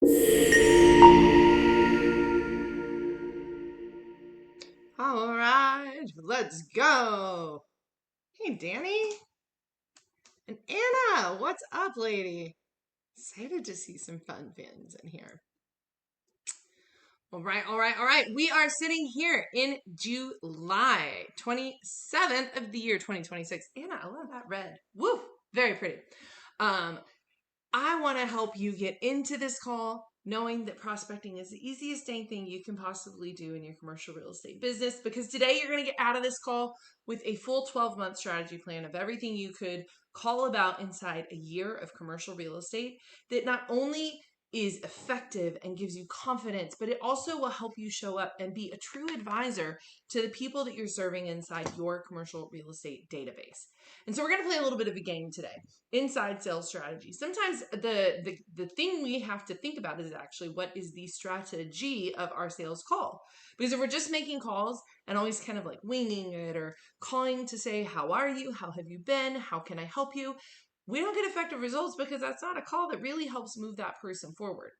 All right, let's go. Hey, Danny and Anna, what's up, lady? Excited to see some fun fans in here. All right. We are sitting here in July 27th of the year 2026. Anna, I love that red. Woo, very pretty. I want to help you get into this call knowing that prospecting is the easiest dang thing you can possibly do in your commercial real estate business, because today you're going to get out of this call with a full 12-month strategy plan of everything you could call about inside a year of commercial real estate that not only is effective and gives you confidence, but it also will help you show up and be a true advisor to the people that you're serving inside your commercial real estate database. And so we're going to play a little bit of a game today. Inside sales strategy. Sometimes the thing we have to think about is actually what is the strategy of our sales call. Because if we're just making calls and always kind of like winging it or calling to say, how are you? How have you been? How can I help you? We don't get effective results because that's not a call that really helps move that person forward.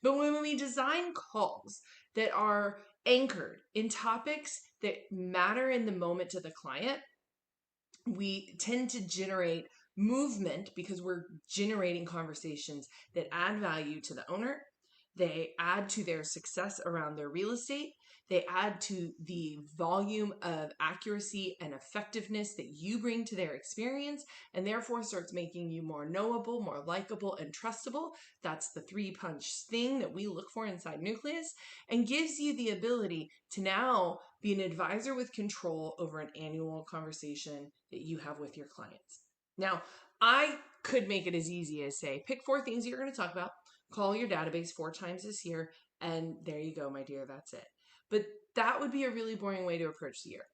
But when we design calls that are anchored in topics that matter in the moment to the client, we tend to generate movement because we're generating conversations that add value to the owner. They add to their success around their real estate. They add to the volume of accuracy and effectiveness that you bring to their experience, and therefore starts making you more knowable, more likable, and trustable. That's the 3-punch thing that we look for inside Nucleus, and gives you the ability to now be an advisor with control over an annual conversation that you have with your clients. Now, I could make it as easy as say, pick 4 things you're going to talk about, call your database 4 times this year, and there you go, my dear, that's it. But that would be a really boring way to approach the year.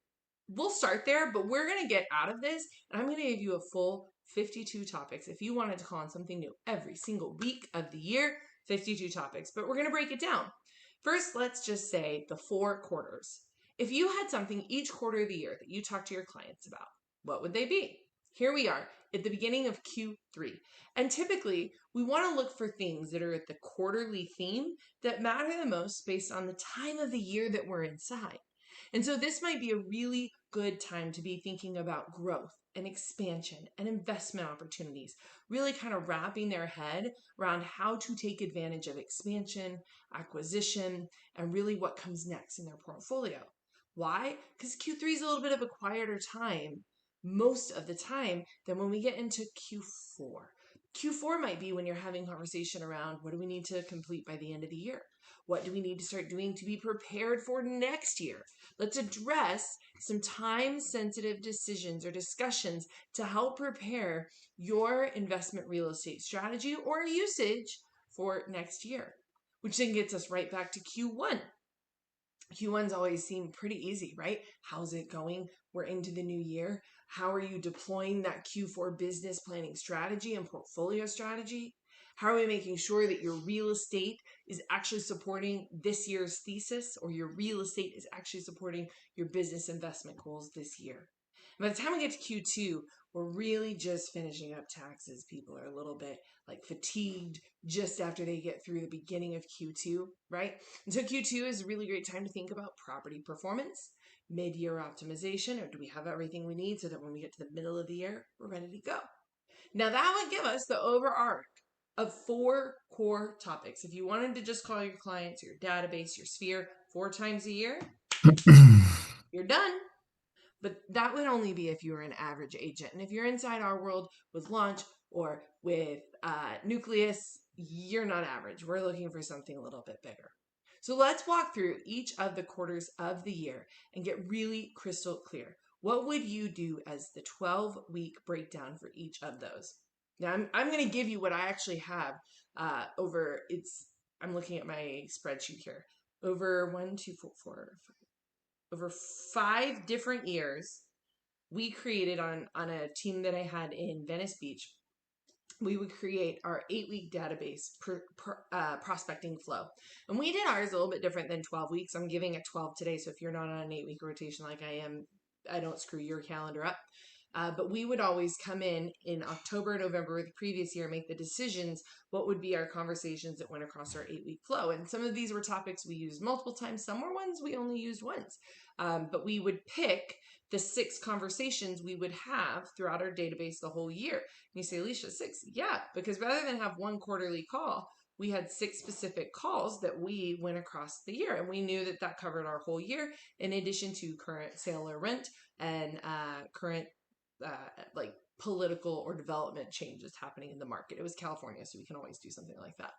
We'll start there, but we're going to get out of this, and I'm going to give you a full 52 topics. If you wanted to call on something new every single week of the year, 52 topics, but we're going to break it down. First, let's just say the 4 quarters. If you had something each quarter of the year that you talk to your clients about, what would they be? Here we are at the beginning of Q3. And typically, we want to look for things that are at the quarterly theme that matter the most based on the time of the year that we're inside. And so this might be a really good time to be thinking about growth and expansion and investment opportunities, really kind of wrapping their head around how to take advantage of expansion, acquisition, and really what comes next in their portfolio. Why? Because Q3 is a little bit of a quieter time most of the time than when we get into Q4. Q4 might be when you're having conversation around what do we need to complete by the end of the year? What do we need to start doing to be prepared for next year? Let's address some time-sensitive decisions or discussions to help prepare your investment real estate strategy or usage for next year, which then gets us right back to Q1. Q1's always seem pretty easy, right? How's it going? We're into the new year. How are you deploying that Q4 business planning strategy and portfolio strategy? How are we making sure that your real estate is actually supporting this year's thesis, or your real estate is actually supporting your business investment goals this year? And by the time we get to Q2, we're really just finishing up taxes. People are a little bit like fatigued just after they get through the beginning of Q2, right? And so Q2 is a really great time to think about property performance, mid-year optimization, or do we have everything we need so that when we get to the middle of the year, we're ready to go. Now that would give us the overarch of 4 core topics. If you wanted to just call your clients, your database, your sphere 4 times a year, you're done. But that would only be if you were an average agent. And if you're inside our world with Launch or with Nucleus, you're not average. We're looking for something a little bit bigger. So let's walk through each of the quarters of the year and get really crystal clear. What would you do as the 12-week breakdown for each of those? Now, I'm going to give you what I actually have I'm looking at my spreadsheet here. Over 5 different years, we created on a team that I had in Venice Beach. We would create our 8-week database prospecting flow. And we did ours a little bit different than 12 weeks. I'm giving it 12 today. So if you're not on an 8-week rotation like I am, I don't screw your calendar up. But we would always come in October, November of the previous year, make the decisions. What would be our conversations that went across our 8-week flow? And some of these were topics we used multiple times. Some were ones we only used once. But we would pick the 6 conversations we would have throughout our database the whole year. And you say, Alicia, 6? Yeah, because rather than have one quarterly call, we had 6 specific calls that we went across the year. And we knew that that covered our whole year, in addition to current sale or rent and current like political or development changes happening in the market. It was California, so we can always do something like that.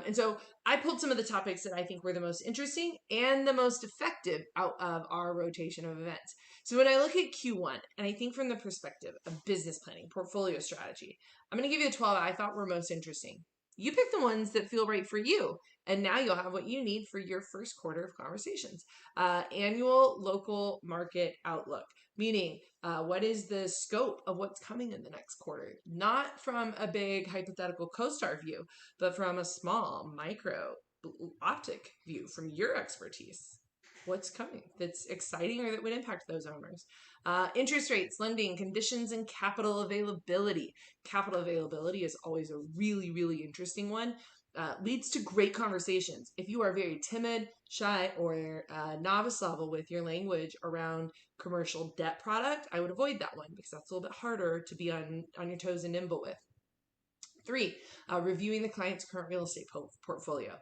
And so I pulled some of the topics that I think were the most interesting and the most effective out of our rotation of events. So when I look at Q1, and I think from the perspective of business planning, portfolio strategy, I'm going to give you the 12 I thought were most interesting. You pick the ones that feel right for you. And now you'll have what you need for your first quarter of conversations. Annual local market outlook, meaning what is the scope of what's coming in the next quarter? Not from a big hypothetical co-star view, but from a small micro optic view from your expertise. What's coming that's exciting or that would impact those owners? Interest rates, lending, conditions, and capital availability. Capital availability is always a really, really interesting one. Leads to great conversations. If you are very timid, shy, or novice level with your language around commercial debt product, I would avoid that one because that's a little bit harder to be on your toes and nimble with. 3, reviewing the client's current real estate portfolio.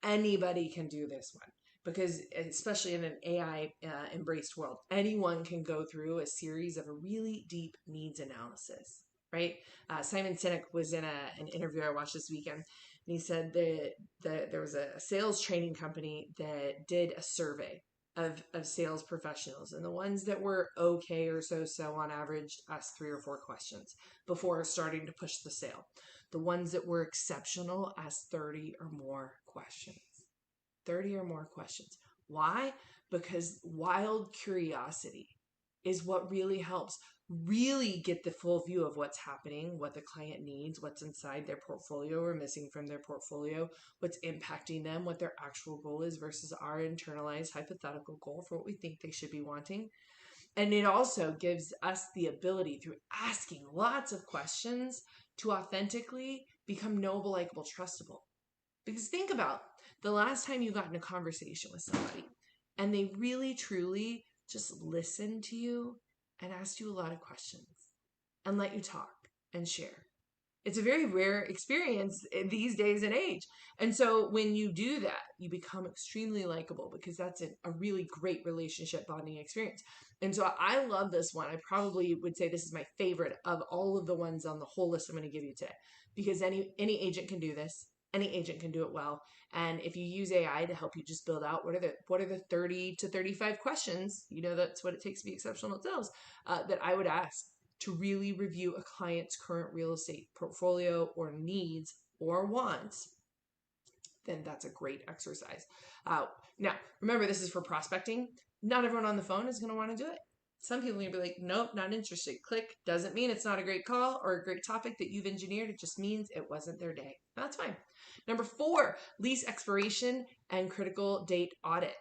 Anybody can do this one because especially in an AI embraced world, anyone can go through a series of a really deep needs analysis, right? Simon Sinek was in an interview I watched this weekend, and he said that there was a sales training company that did a survey of sales professionals, and the ones that were okay or so on average asked 3 or 4 questions before starting to push the sale. The ones that were exceptional asked 30 or more questions. 30 or more questions. Why? Because wild curiosity is what really helps really get the full view of what's happening, what the client needs, what's inside their portfolio or missing from their portfolio, what's impacting them, what their actual goal is versus our internalized hypothetical goal for what we think they should be wanting. And it also gives us the ability through asking lots of questions to authentically become knowable, likable, trustable. Because think about the last time you got in a conversation with somebody and they really, truly just listened to you and asked you a lot of questions and let you talk and share. It's a very rare experience in these days and age. And so when you do that, you become extremely likable because that's a really great relationship bonding experience. And so I love this one. I probably would say this is my favorite of all of the ones on the whole list I'm going to give you today, because any agent can do this. Any agent can do it well. And if you use AI to help you just build out what are the 30 to 35 questions, that's what it takes to be exceptional at sales, that I would ask to really review a client's current real estate portfolio or needs or wants, then that's a great exercise. Now, remember, this is for prospecting. Not everyone on the phone is going to want to do it. Some people are going to be like, nope, not interested. Click. Doesn't mean it's not a great call or a great topic that you've engineered. It just means it wasn't their day. That's fine. Number 4, lease expiration and critical date audit.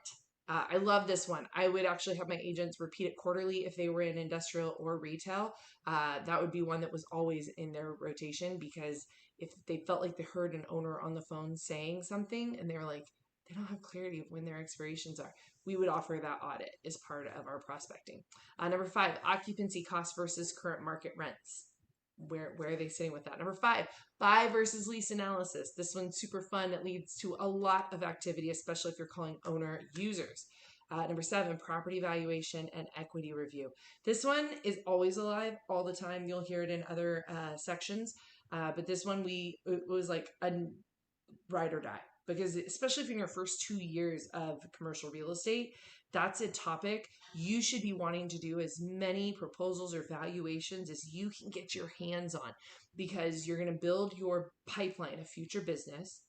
I love this one. I would actually have my agents repeat it quarterly if they were in industrial or retail. That would be one that was always in their rotation, because if they felt like they heard an owner on the phone saying something and they were like, they don't have clarity of when their expirations are, we would offer that audit as part of our prospecting. Number 5, occupancy costs versus current market rents. Where are they sitting with that? Number 5, buy versus lease analysis. This one's super fun. It leads to a lot of activity, especially if you're calling owner users. Number 7, property valuation and equity review. This one is always alive all the time. You'll hear it in other sections. But this one, it was like a ride or die, because especially if you're in your first 2 years of commercial real estate, that's a topic you should be wanting to do as many proposals or valuations as you can get your hands on, because you're going to build your pipeline of future business.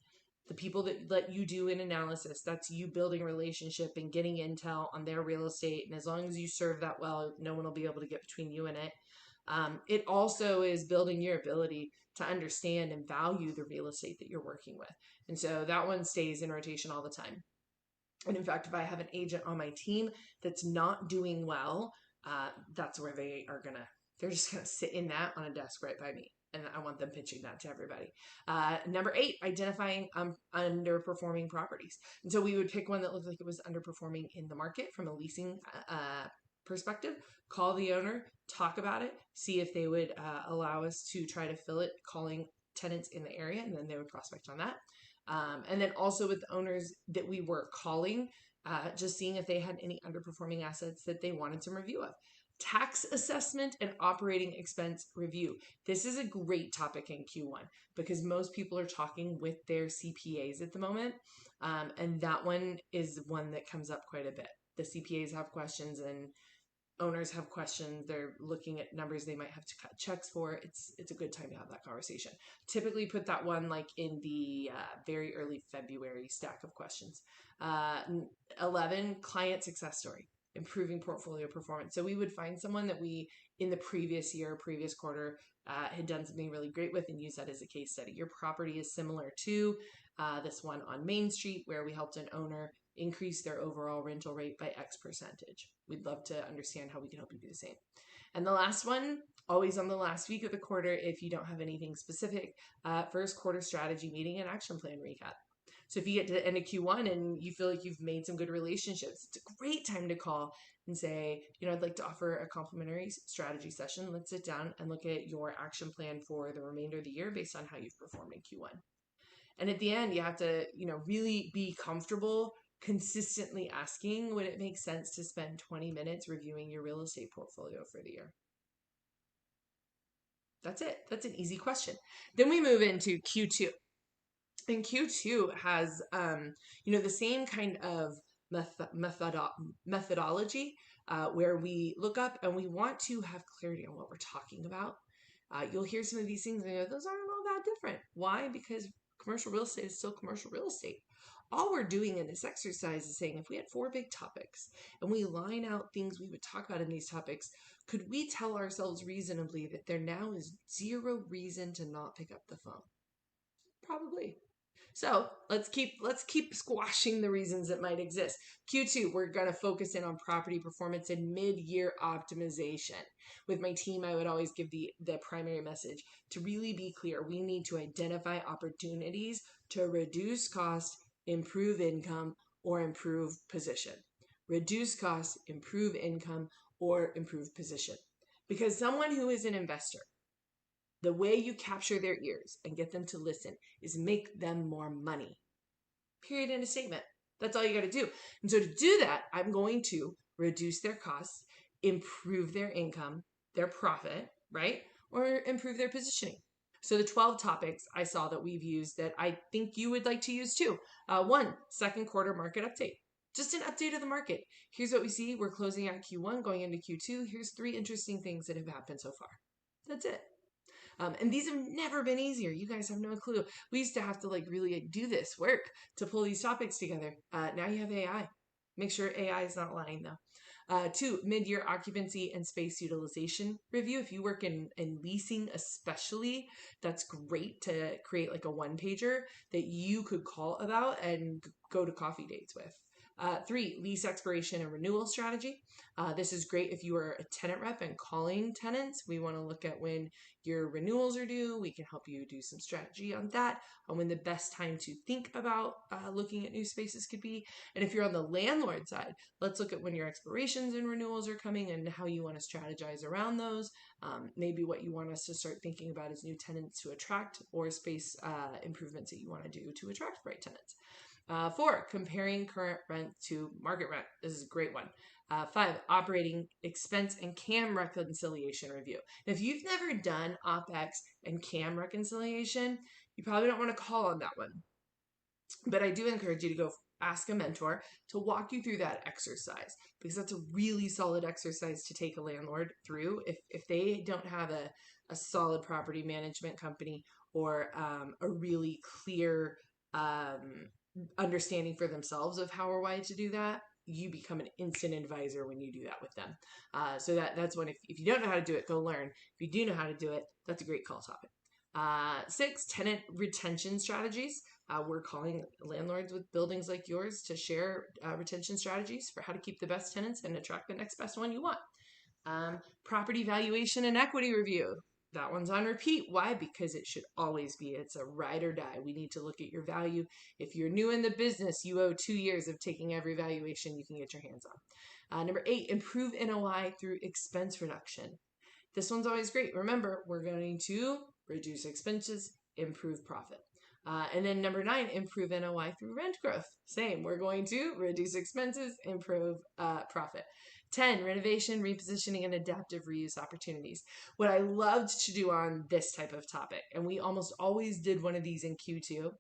The people that let you do an analysis, that's you building a relationship and getting intel on their real estate. And as long as you serve that well, no one will be able to get between you and it. It also is building your ability to understand and value the real estate that you're working with. And so that one stays in rotation all the time. And in fact, if I have an agent on my team that's not doing well, that's where they are going to They're just going to sit in that on a desk right by me. And I want them pitching that to everybody. Number 8, identifying underperforming properties. And so we would pick one that looked like it was underperforming in the market from a leasing perspective, call the owner, talk about it, see if they would allow us to try to fill it, calling tenants in the area, and then they would prospect on that. And then also with the owners that we were calling, just seeing if they had any underperforming assets that they wanted some review of. Tax assessment and operating expense review. This is a great topic in Q1 because most people are talking with their CPAs at the moment. And that one is one that comes up quite a bit. The CPAs have questions and owners have questions. They're looking at numbers they might have to cut checks for. It's a good time to have that conversation. Typically put that one like in the very early February stack of questions. 11, client success story, improving portfolio performance. So we would find someone that we, in the previous year, previous quarter, had done something really great with and use that as a case study. Your property is similar to this one on Main Street where we helped an owner increase their overall rental rate by X percentage. We'd love to understand how we can help you do the same. And the last one, always on the last week of the quarter, if you don't have anything specific, first quarter strategy meeting and action plan recap. So if you get to the end of Q1 and you feel like you've made some good relationships, it's a great time to call and say, I'd like to offer a complimentary strategy session. Let's sit down and look at your action plan for the remainder of the year based on how you've performed in Q1. And at the end, you have to, really be comfortable consistently asking, would it make sense to spend 20 minutes reviewing your real estate portfolio for the year? That's it. That's an easy question. Then we move into Q2. And Q2 has, the same kind of methodology where we look up and we want to have clarity on what we're talking about. You'll hear some of these things and go, those aren't all that different. Why? Because commercial real estate is still commercial real estate. All we're doing in this exercise is saying if we had 4 big topics and we line out things we would talk about in these topics, could we tell ourselves reasonably that there now is 0 reason to not pick up the phone? Probably. So let's keep squashing the reasons that might exist. Q2, we're going to focus in on property performance and mid-year optimization. With my team, I would always give the primary message to really be clear. We need to identify opportunities to reduce cost, improve income, or improve position. Reduce cost, improve income, or improve position. Because someone who is an investor, the way you capture their ears and get them to listen is make them more money. Period. End of statement. That's all you got to do. And so to do that, I'm going to reduce their costs, improve their income, their profit, right? Or improve their positioning. So the 12 topics I saw that we've used that I think you would like to use too. 1, second quarter market update. Just an update of the market. Here's what we see. We're closing out Q1, going into Q2. Here's 3 interesting things that have happened so far. That's it. And these have never been easier. You guys have no clue. We used to have to really do this work to pull these topics together. Now you have AI. Make sure AI is not lying though. 2, mid-year occupancy and space utilization review. If you work in leasing especially, that's great to create like a 1-pager that you could call about and go to coffee dates with. 3, lease expiration and renewal strategy. This is great if you are a tenant rep and calling tenants. We want to look at when your renewals are due. We can help you do some strategy on that, on when the best time to think about looking at new spaces could be. And if you're on the landlord side, let's look at when your expirations and renewals are coming and how you want to strategize around those. Maybe what you want us to start thinking about is new tenants to attract or space improvements that you want to do to attract right tenants. 4, comparing current rent to market rent. This is a great one. 5, operating expense and CAM reconciliation review. Now, if you've never done OpEx and CAM reconciliation, you probably don't want to call on that one. But I do encourage you to go ask a mentor to walk you through that exercise because that's a really solid exercise to take a landlord through if they don't have a solid property management company or a really clear understanding for themselves of how or why to do that. You become an instant advisor when you do that with them. So that's one, if you don't know how to do it, go learn. If you do know how to do it, that's a great call topic. 6, tenant retention strategies. We're calling landlords with buildings like yours to share retention strategies for how to keep the best tenants and attract the next best one you want. Property valuation and equity review. That one's on repeat. Why? Because it should always be. It's a ride or die. We need to look at your value. If you're new in the business, you owe 2 years of taking every valuation you can get your hands on. Number 8, improve NOI through expense reduction. This one's always great. Remember, we're going to reduce expenses, improve profit. And then number 9, improve NOI through rent growth. Same, we're going to reduce expenses, improve profit. 10, renovation, repositioning, and adaptive reuse opportunities. What I loved to do on this type of topic, and we almost always did one of these in Q2,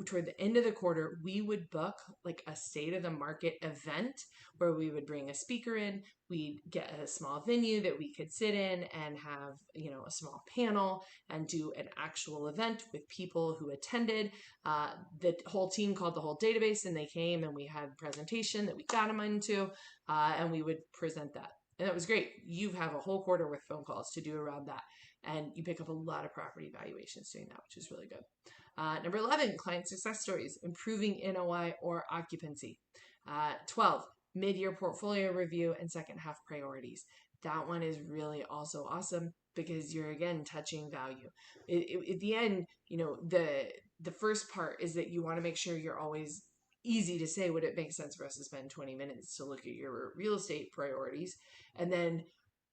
toward the end of the quarter, we would book like a state of the market event where we would bring a speaker in. We'd get a small venue that we could sit in and have, a small panel and do an actual event with people who attended. The whole team called the whole database, and they came and we had a presentation that we got them into, and we would present that. And that was great. You have a whole quarter with phone calls to do around that. And you pick up a lot of property valuations doing that, which is really good. Number 11, client success stories, improving NOI or occupancy. 12, mid-year portfolio review and second half priorities. That one is really also awesome because you're, again, touching value. At the end, the first part is that you want to make sure you're always easy to say, would it make sense for us to spend 20 minutes to look at your real estate priorities? And then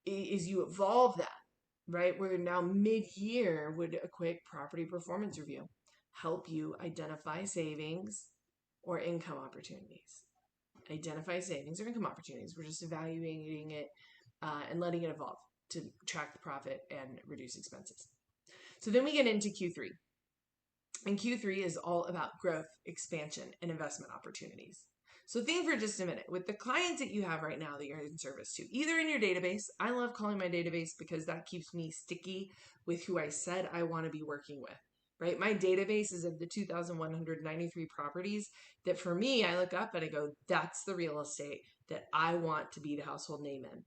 as you evolve that, right, where now mid-year would a quick property performance review help you identify savings or income opportunities. Identify savings or income opportunities. We're just evaluating it and letting it evolve to track the profit and reduce expenses. So then we get into Q3. And Q3 is all about growth, expansion, and investment opportunities. So think for just a minute. With the clients that you have right now that you're in service to, either in your database, I love calling my database because that keeps me sticky with who I said I want to be working with. Right? My database is of the 2,193 properties that for me, I look up and I go, that's the real estate that I want to be the household name in.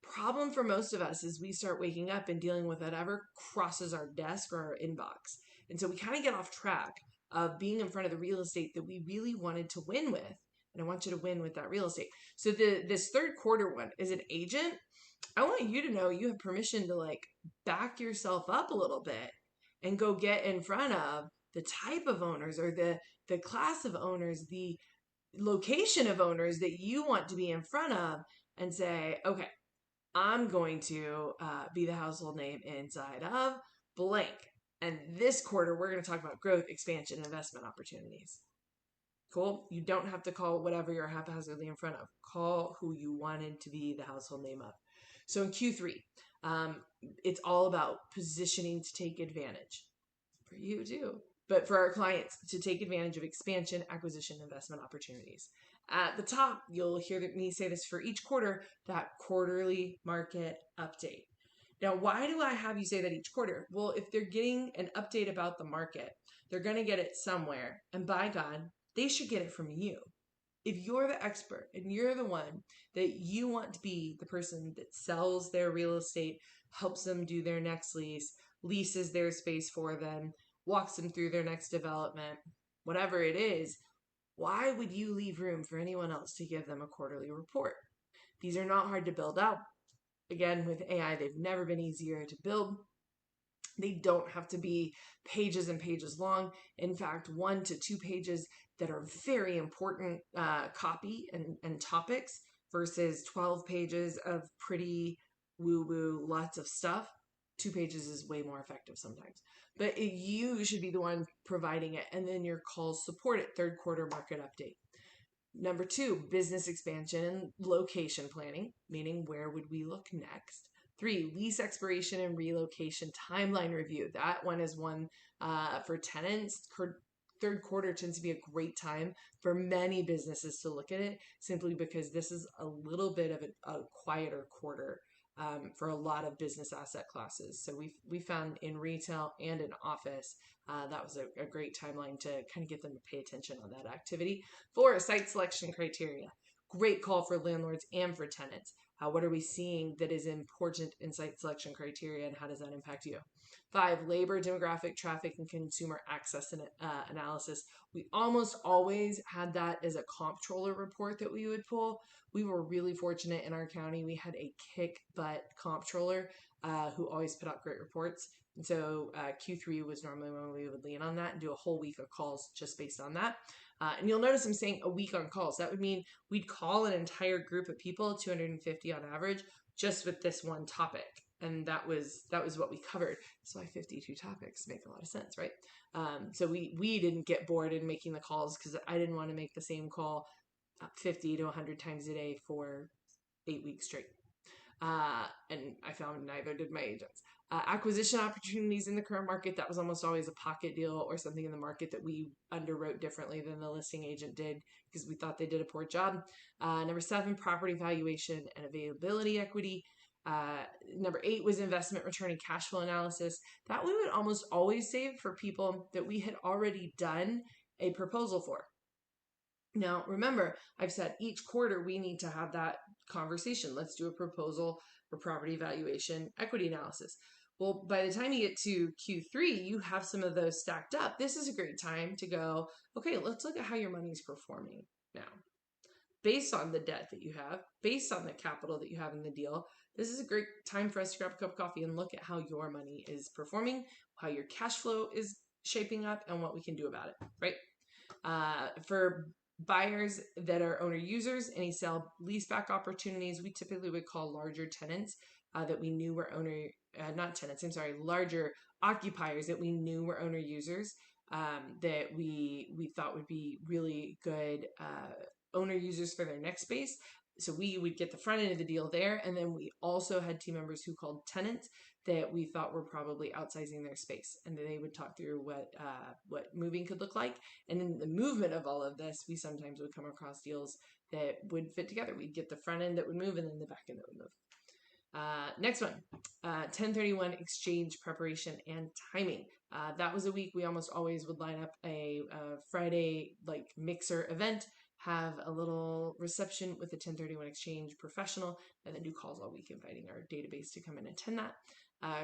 Problem for most of us is we start waking up and dealing with whatever crosses our desk or our inbox. And so we kind of get off track of being in front of the real estate that we really wanted to win with. And I want you to win with that real estate. So this third quarter one is an agent. I want you to know you have permission to back yourself up a little bit and go get in front of the type of owners or the class of owners, the location of owners that you want to be in front of and say, okay, I'm going to be the household name inside of blank. And this quarter, we're going to talk about growth, expansion, and investment opportunities. Cool? You don't have to call whatever you're haphazardly in front of. Call who you wanted to be the household name of. So in Q3, it's all about positioning to take advantage for you too, but for our clients to take advantage of expansion, acquisition, investment opportunities. At the top, you'll hear me say this for each quarter, that quarterly market update. Now, why do I have you say that each quarter? Well, if they're getting an update about the market, they're going to get it somewhere. And by God, they should get it from you. If you're the expert and you're the one that you want to be the person that sells their real estate, helps them do their next lease, leases their space for them, walks them through their next development, whatever it is, why would you leave room for anyone else to give them a quarterly report? These are not hard to build out. Again, with AI, they've never been easier to build. They don't have to be pages and pages long. In fact, 1 to 2 pages that are very important copy and topics versus 12 pages of pretty woo-woo, lots of stuff. 2 pages is way more effective sometimes. But you should be the one providing it, and then your calls support it. Third quarter market update. Number 2, business expansion and location planning, meaning where would we look next? 3, lease expiration and relocation timeline review. That one is one for tenants. Third quarter tends to be a great time for many businesses to look at it, simply because this is a little bit of a quieter quarter for a lot of business asset classes. So we found in retail and in office, that was a great timeline to kind of get them to pay attention on that activity. 4, site selection criteria. Great call for landlords and for tenants. What are we seeing that is important in site selection criteria, and how does that impact you? 5, labor, demographic, traffic, and consumer access and analysis. We almost always had that as a comptroller report that we would pull. We were really fortunate in our county. We had a kick butt comptroller who always put out great reports. And so Q3 was normally when we would lean on that and do a whole week of calls just based on that. And you'll notice I'm saying a week on calls. That would mean we'd call an entire group of people, 250 on average, just with this one topic. And that was what we covered. So 52 topics make a lot of sense, right? So we didn't get bored in making the calls because I didn't want to make the same call 50 to 100 times a day for 8 weeks straight. And I found neither did my agents. Acquisition opportunities in the current market, that was almost always a pocket deal or something in the market that we underwrote differently than the listing agent did because we thought they did a poor job. Number 7, property valuation and availability equity. Number 8 was investment return and cash flow analysis. That we would almost always save for people that we had already done a proposal for. Now, remember, I've said each quarter we need to have that conversation. Let's do a proposal for property valuation equity analysis. Well, by the time you get to Q3, you have some of those stacked up. This is a great time to go, okay, let's look at how your money's performing now. Based on the debt that you have, based on the capital that you have in the deal, this is a great time for us to grab a cup of coffee and look at how your money is performing, how your cash flow is shaping up, and what we can do about it, right? For buyers that are owner users, any sale leaseback opportunities, we typically would call larger tenants that we knew were larger occupiers that we knew were owner users that we thought would be really good owner users for their next space. So we would get the front end of the deal there. And then we also had team members who called tenants that we thought were probably outsizing their space. And then they would talk through what moving could look like. And in the movement of all of this, we sometimes would come across deals that would fit together. We'd get the front end that would move and then the back end that would move. Next one, 1031 exchange preparation and timing. That was a week we almost always would line up a Friday like mixer event, have a little reception with a 1031 exchange professional, and then do calls all week inviting our database to come and attend that.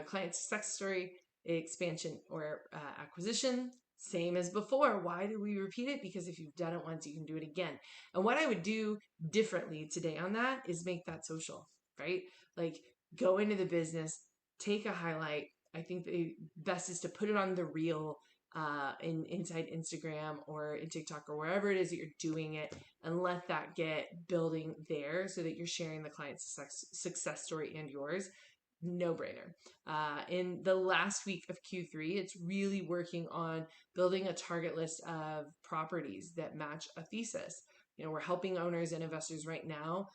Client success story, expansion or acquisition, same as before. Why do we repeat it? Because if you've done it once, you can do it again. And what I would do differently today on that is make that social, right? Like go into the business, take a highlight. I think the best is to put it on the reel inside Instagram or in TikTok or wherever it is that you're doing it, and let that get building there so that you're sharing the client's success story and yours. No brainer. In the last week of Q3, it's really working on building a target list of properties that match a thesis. We're helping owners and investors right now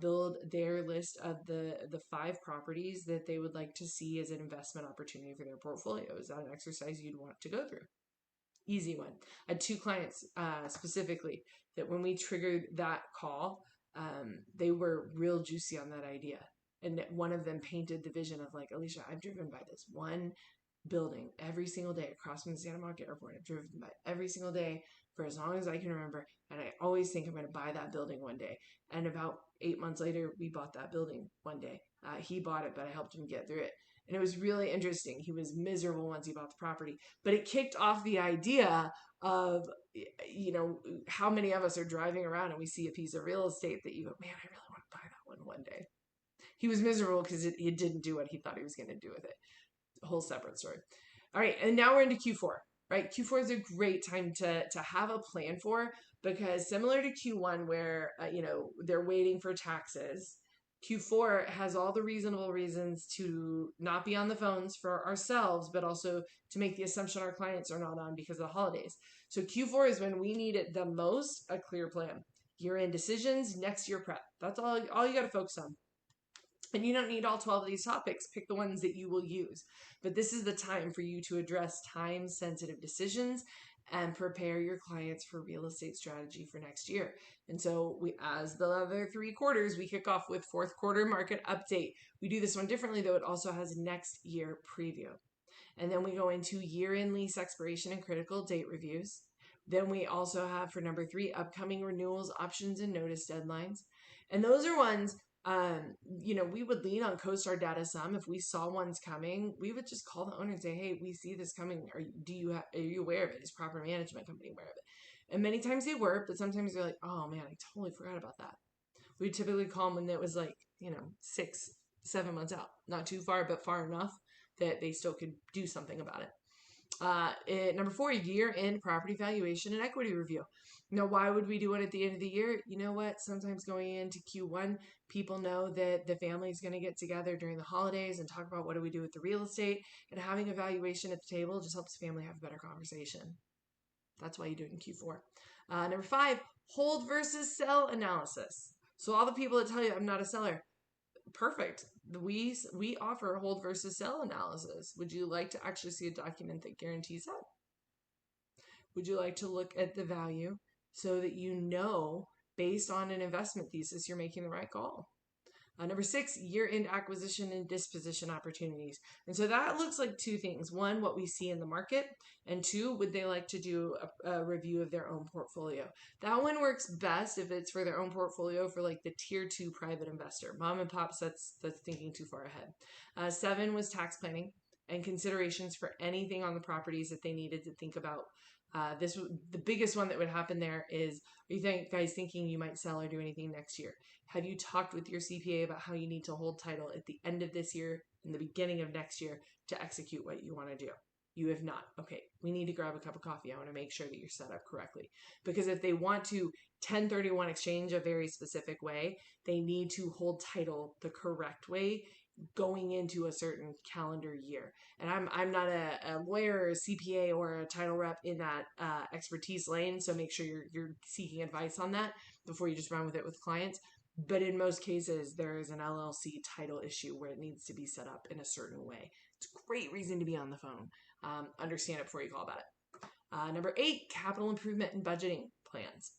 build their list of the 5 properties that they would like to see as an investment opportunity for their portfolio. Is that an exercise you'd want to go through? Easy one. I had 2 clients specifically that when we triggered that call, they were real juicy on that idea. And one of them painted the vision of like, Alicia, I've driven by this one building every single day across from the Santa Monica Airport. I've driven by every single day for as long as I can remember. And I always think I'm going to buy that building one day. And about 8 months later, we bought that building one day. He bought it, but I helped him get through it. And it was really interesting. He was miserable once he bought the property, but it kicked off the idea of, how many of us are driving around and we see a piece of real estate that you go, man, I really want to buy that one day. He was miserable because it didn't do what he thought he was going to do with it. A whole separate story. All right. And now we're into Q4, right? Q4 is a great time to have a plan for, because similar to Q1 where, they're waiting for taxes, Q4 has all the reasonable reasons to not be on the phones for ourselves, but also to make the assumption our clients are not on because of the holidays. So Q4 is when we need it the most, a clear plan. Year-end decisions, next year prep. That's all you got to focus on. And you don't need all 12 of these topics. Pick the ones that you will use. But this is the time for you to address time-sensitive decisions and prepare your clients for real estate strategy for next year. And so as the other 3 quarters, we kick off with 4th quarter market update. We do this one differently, though. It also has next year preview. And then we go into year-end lease expiration and critical date reviews. Then we also have, for number 3, upcoming renewals, options, and notice deadlines. And those are ones We would lean on CoStar data some. If we saw ones coming, we would just call the owner and say, hey, we see this coming. Are you aware of it? Is property management company aware of it? And many times they were, but sometimes they're like, oh man, I totally forgot about that. We typically call them when it was like, 6, 7 months out, not too far, but far enough that they still could do something about it. Number 4, year-end property valuation and equity review. Now, why would we do it at the end of the year? You know what? Sometimes going into Q1, people know that the family is going to get together during the holidays and talk about what do we do with the real estate, and having a valuation at the table just helps the family have a better conversation. That's why you do it in Q4. Number 5, hold versus sell analysis. So all the people that tell you I'm not a seller, perfect. We offer hold versus sell analysis. Would you like to actually see a document that guarantees that? Would you like to look at the value so that you know, based on an investment thesis, you're making the right call? Number 6, year-end acquisition and disposition opportunities. And so that looks like 2 things. 1, what we see in the market. And 2, would they like to do a review of their own portfolio? That one works best if it's for their own portfolio for like the tier 2 private investor. Mom and pops, that's thinking too far ahead. 7 was tax planning and considerations for anything on the properties that they needed to think about. The biggest one that would happen there is, are you guys thinking you might sell or do anything next year? Have you talked with your CPA about how you need to hold title at the end of this year and the beginning of next year to execute what you want to do? You have not. Okay, we need to grab a cup of coffee. I want to make sure that you're set up correctly. Because if they want to 1031 exchange a very specific way, they need to hold title the correct way going into a certain calendar year. And I'm not a lawyer or a CPA or a title rep in that expertise lane, so make sure you're seeking advice on that before you just run with it with clients. But in most cases, there is an LLC title issue where it needs to be set up in a certain way. It's a great reason to be on the phone. Understand it before you call about it. Number 8, capital improvement and budgeting plans.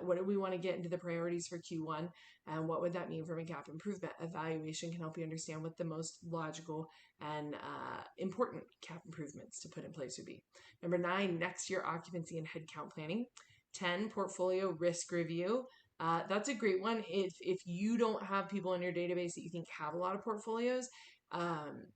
What do we want to get into the priorities for Q1? And what would that mean from a cap improvement? Evaluation can help you understand what the most logical and important cap improvements to put in place would be. Number 9, next year occupancy and headcount planning. 10, portfolio risk review. That's a great one. If you don't have people in your database that you think have a lot of portfolios,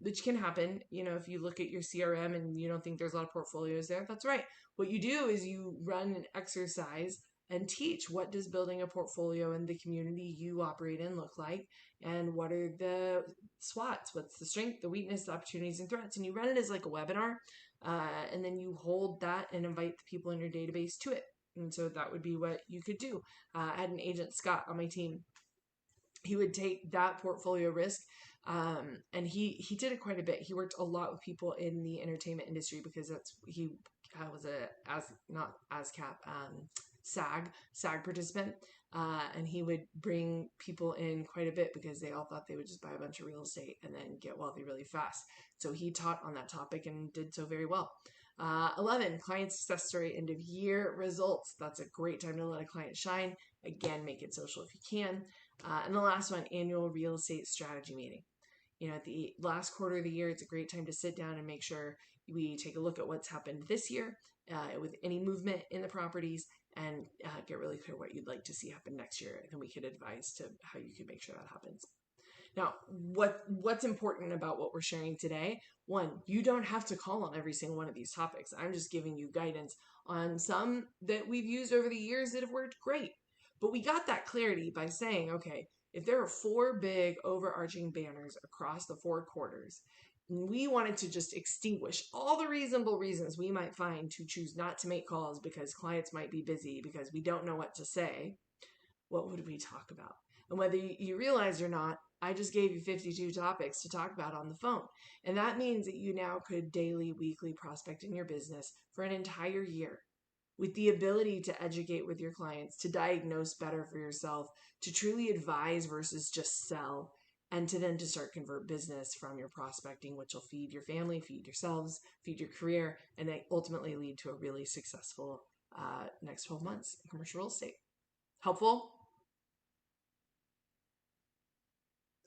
which can happen, if you look at your CRM and you don't think there's a lot of portfolios there, that's right. What you do is you run an exercise and teach, what does building a portfolio in the community you operate in look like, and what are the SWOTs, what's the strength, the weakness, the opportunities, and threats. And you run it as like a webinar, and then you hold that and invite the people in your database to it. And so that would be what you could do. I had an agent, Scott, on my team. He would take that portfolio risk, and he did it quite a bit. He worked a lot with people in the entertainment industry because he was not ASCAP, SAG participant, and he would bring people in quite a bit because they all thought they would just buy a bunch of real estate and then get wealthy really fast. So he taught on that topic and did so very well. 11, client success story, end of year results. That's a great time to let a client shine. Again, make it social if you can. And the last one, annual real estate strategy meeting. At the last quarter of the year, it's a great time to sit down and make sure we take a look at what's happened this year with any movement in the properties, and get really clear what you'd like to see happen next year. And then we could advise to how you can make sure that happens. Now, what's important about what we're sharing today? 1, you don't have to call on every single one of these topics. I'm just giving you guidance on some that we've used over the years that have worked great. But we got that clarity by saying, okay, if there are 4 big overarching banners across the 4 quarters, we wanted to just extinguish all the reasonable reasons we might find to choose not to make calls because clients might be busy, because we don't know what to say. What would we talk about? And whether you realize or not, I just gave you 52 topics to talk about on the phone. And that means that you now could daily, weekly prospect in your business for an entire year, with the ability to educate with your clients, to diagnose better for yourself, to truly advise versus just sell, and to start convert business from your prospecting, which will feed your family, feed yourselves, feed your career, and then ultimately lead to a really successful next 12 months in commercial real estate. Helpful?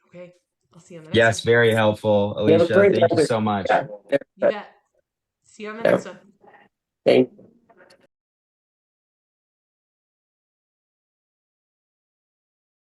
Okay, I'll see you on the next one. Yes, very helpful, Alicia. Thank you so much. You bet. See you on the next one. Thank